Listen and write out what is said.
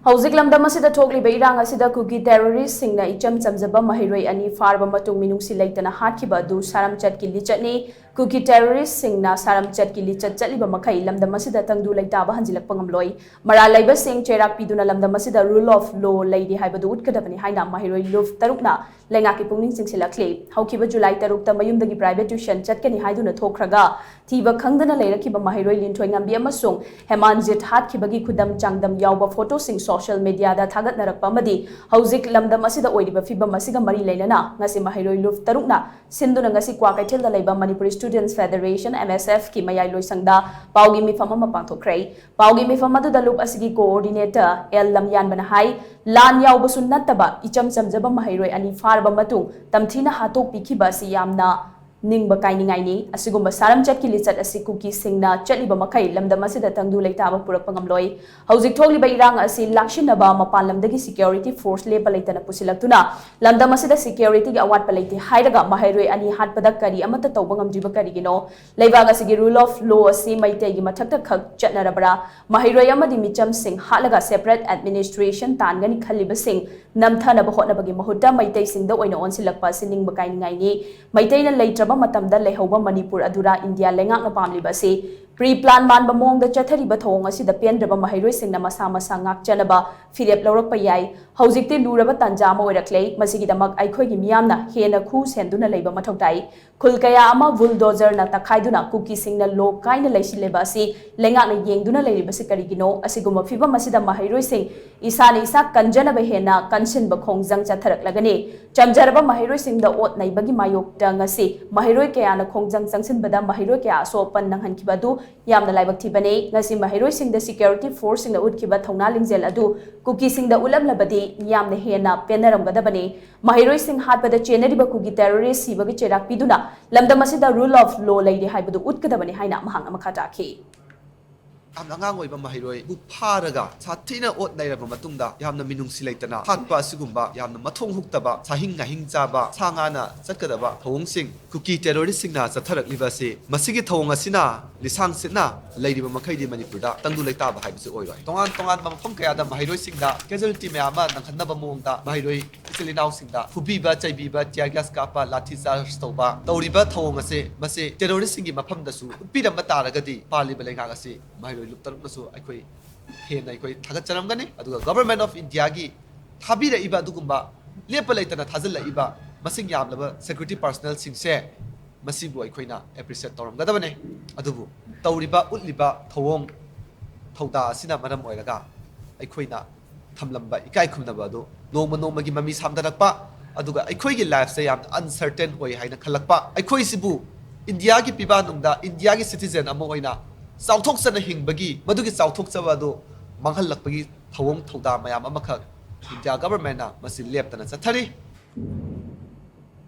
Hauzik Lamdam Asida thokliba irang asida Kuki Terrorist singna icham chamjaba Maheiroi ani pharaba matung minungshi leitana Hatkhiba adu saram chatki lichatni Kuki Terrorist singna saram chatki lichat chaliba makai Lamdam Asida tangdu leitaba hanjilak pangamloi mara laiba sing Cheirak Piduna Lamdam Asida rule of law Leiri Haibadu Utkadabani haina Maheiroi Lup tarukna leingak pukning chingsillakli Hatkhiba July tarukta mayumdagi private tuition chatkani haiduna thokraga thiba khangdana leirakiba Maheiroi linthoi ngambi amasung hemanjit Hatkhiba gi khudam changdam yawba photo sing social media da thagat narakpa amadi hauzik lamdam asida oiriba fibam asiga mari leinana ngasi Maheiroi Lup tarukna sinduna ngasi kwa kaithel da leiba Manipuri Students Federation MSF ki mayai loisangda paugi mifam ama pangthokrai paugi mifam adu da Lup asigi coordinator L lamyan bana hai lan yawba sun nattaba icham chamjaba Maheiroi ani pharaba matung tamthina hatok pikhiba si yamna Ningba kainingaini asigumba saram chatki lichat asi Kuki singna chatliba makai lamdam asida tangdu leitaba purak pangamloi hauzik thokliba irang asi lakshinaba mapan lamdagi security force lepa leitana pusilaktuna lamdam asida security gi awat palaiti hairaga Maheiroi ani hatpada kari amata tawba ngamjiba karigino leibaga asigi rule of law asi maitei gi mathakta khak chatnarabra Maheiroi amadi micham sing halaga separate administration tangani khaliba sing namthana hotnabagi mahutta maitei singda oina onsilakpa siningba kainingaini maiteina leitraba matamda lehauba Manipur adura India leingak na pamliba si pre-plan man bamong da chathariba thong asida pendraba Maheiroi singna masa masa ngak chenaba firep lawrakpa yai haujikte luraba tanja ma oiraklei masigi damak aikhoi gi miyamna hena khu senduna leiba mathoktai khul kaya ama bulldozer na takhaiduna Kuki singna lo kaina leisileba si leingak na yengduna leiriba si karigino asiguma fiba masida Maheiroi sing isani isa kanjana ba hena kansin ba khongjang chatharaklagani chamjaraba Maheiroi singda ot naibagi mayok da ngasi Maheiroi kaya na khongjang changsin bada Maheiroi kaya so pan nang hankiba du yamna laibak thibane ngasi Maheiroi singda security force singda utkiba thongna lingjel adu Kuki singda ulam labadi yamna hena penaramgadabane Maheiroi sing hatpada chenariba Kuki Terrorist sibagi Cheirak Piduna Lamdam Asida rule of law Leiri Haibadu utkadabani haina mahang amakata ki Angang oiba Maheiroi bu pharaga sathina ot nairaba matungda yamna minungshi leitana hatpa sigumba yamna matung huktaba sahinga hingchaba sangana chatkadaba thawngsing Kuki Terrorist singna chatharakliba se masigi thawng asina lisang sitna leiriba makhaidi Manipurda tangdu leitaba haibsu oiroi tongan mafam kayada Maheiroi singda casualty mayama nangkhanaba mongda Maheiroi isilinaw singda fubiba chaibiba tear gas kapa lathi charge tawba tawriba thawng ase mase terrorist singi mafamda su upiramba taragadi paliba leingak ase Maheiroi Lup taruknasu aikoi hena aikoi thagacharamgani aduga government of India gi thabira iba adugumba lepa leitana thajalla iba masing yamlaba security personnel singse masibu aikoina appreciate toramgadabane adubu tawriba utliba thawong thawda asina maram oiraga aikoina thamlamba ikai khumnaba adu nongmagi mami samdarakpa aduga aikoigi life se yam uncertain hoi haina khalakpa aikoi sibu India gi piba nungda India gi citizen amo oina Sauthok sana hingbagi madugi sauthok chawado manghal lakpagi thawong thawda mayam amakha India government na masi leptana chathari